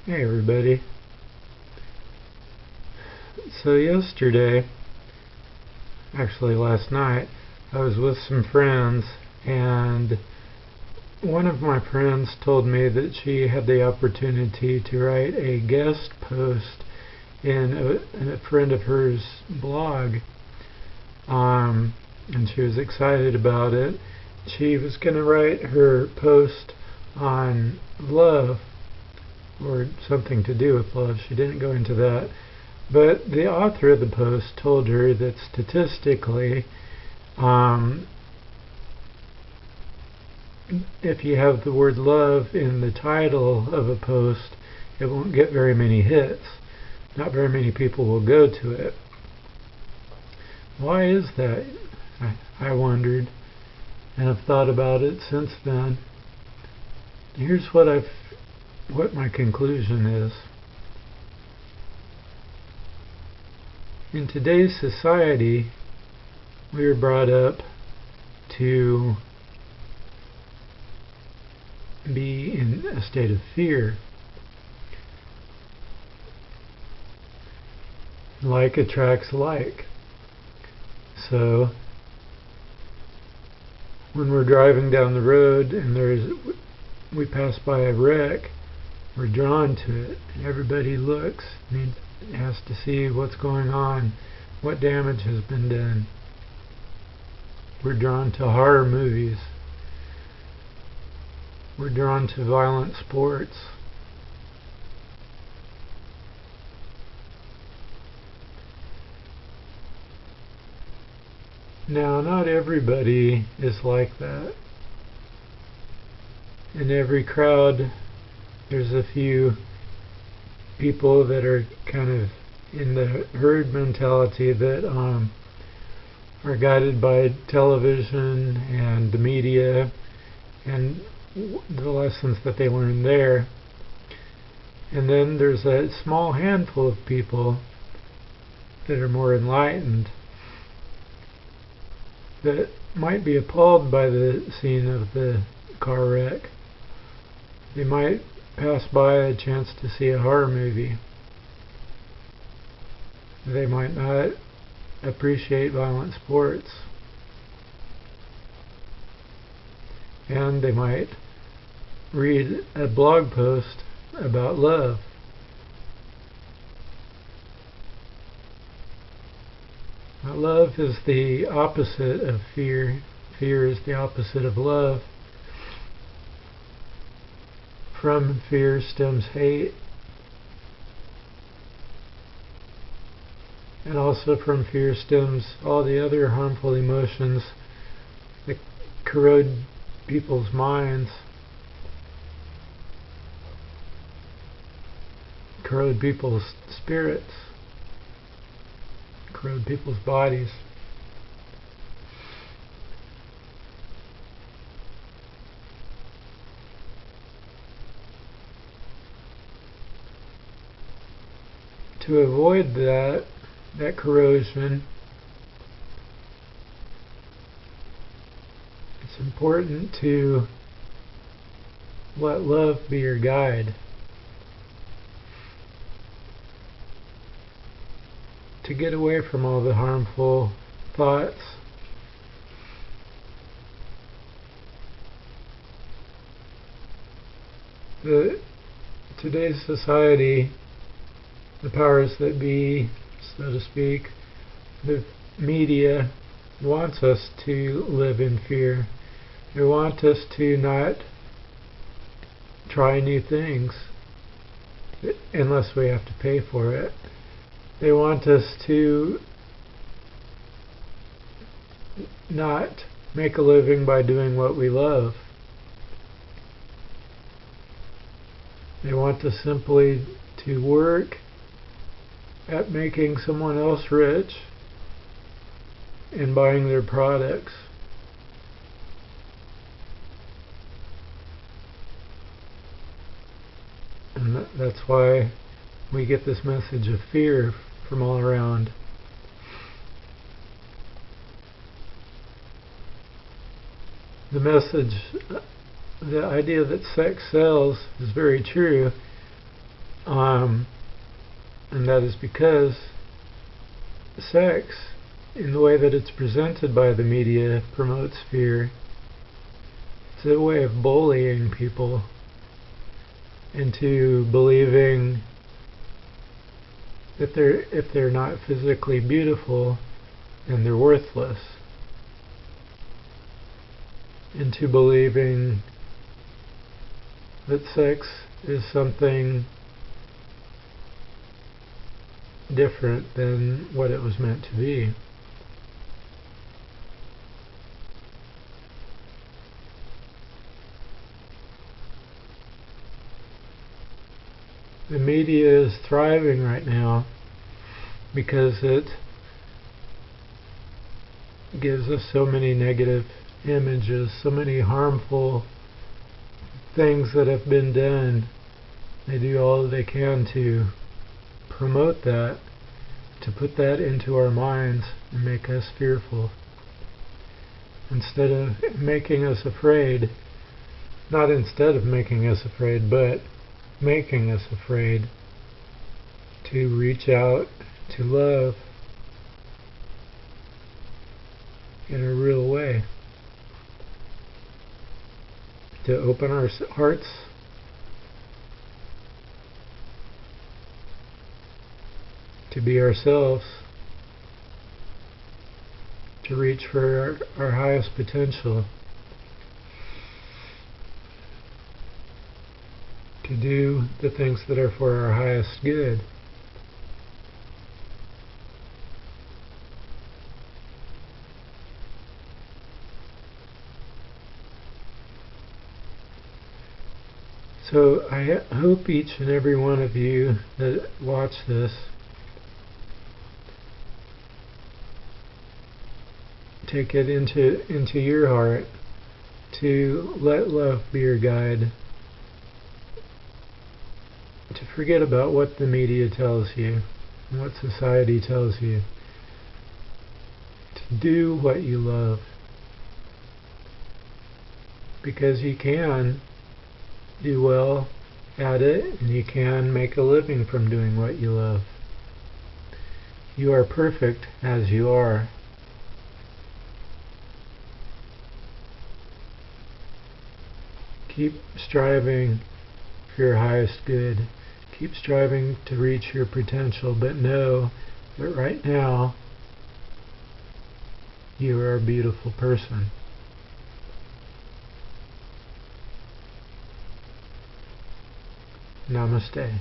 Hey everybody. So yesterday, actually last night, I was with some friends, and one of my friends told me that she had the opportunity to write a guest post in a friend of hers blog, and she was excited about it. She was going to write her post on love, or something to do with love. She didn't go into that. But the author of the post told her that statistically, if you have the word love in the title of a post, it won't get very many hits. Not very many people will go to it. Why is that? I wondered, and I've thought about it since then. Here's what my conclusion is. In today's society, we are brought up to be in a state of fear. Like attracts like. So, when we're driving down the road and we pass by a wreck, we're drawn to it. Everybody looks and has to see what's going on, what damage has been done. We're drawn to horror movies. We're drawn to violent sports. Now, not everybody is like that. In every crowd, there's a few people that are kind of in the herd mentality that are guided by television and the media and the lessons that they learn there. And then there's a small handful of people that are more enlightened that might be appalled by the scene of the car wreck. They might pass by a chance to see a horror movie. They might not appreciate violent sports. And they might read a blog post about love. Now, love is the opposite of fear. Fear is the opposite of love. From fear stems hate. And also from fear stems all the other harmful emotions that corrode people's minds, corrode people's spirits, corrode people's bodies. To avoid that corrosion, it's important to let love be your guide. To get away from all the harmful thoughts. Today's society, the powers that be, so to speak, the media wants us to live in fear. They want us to not try new things unless we have to pay for it. They want us to not make a living by doing what we love. They want us simply to work at making someone else rich and buying their products. And that's why we get this message of fear from all around. The message, the idea that sex sells is very true. And that is because sex, in the way that it's presented by the media, promotes fear. It's a way of bullying people into believing that if they're not physically beautiful, then they're worthless. Into believing that sex is something different than what it was meant to be. The media is thriving right now because it gives us so many negative images, so many harmful things that have been done. They do all they can to promote that, to put that into our minds and make us fearful. Instead of making us afraid, not instead of making us afraid, but making us afraid to reach out to love in a real way, to open our hearts to be ourselves, to reach for our highest potential, to do the things that are for our highest good. So I hope each and every one of you that watch this take it into your heart to let love be your guide, to forget about what the media tells you and what society tells you, to do what you love, because you can do well at it and you can make a living from doing what you love. You are perfect as you are. Keep striving for your highest good. Keep striving to reach your potential, but know that right now you are a beautiful person. Namaste.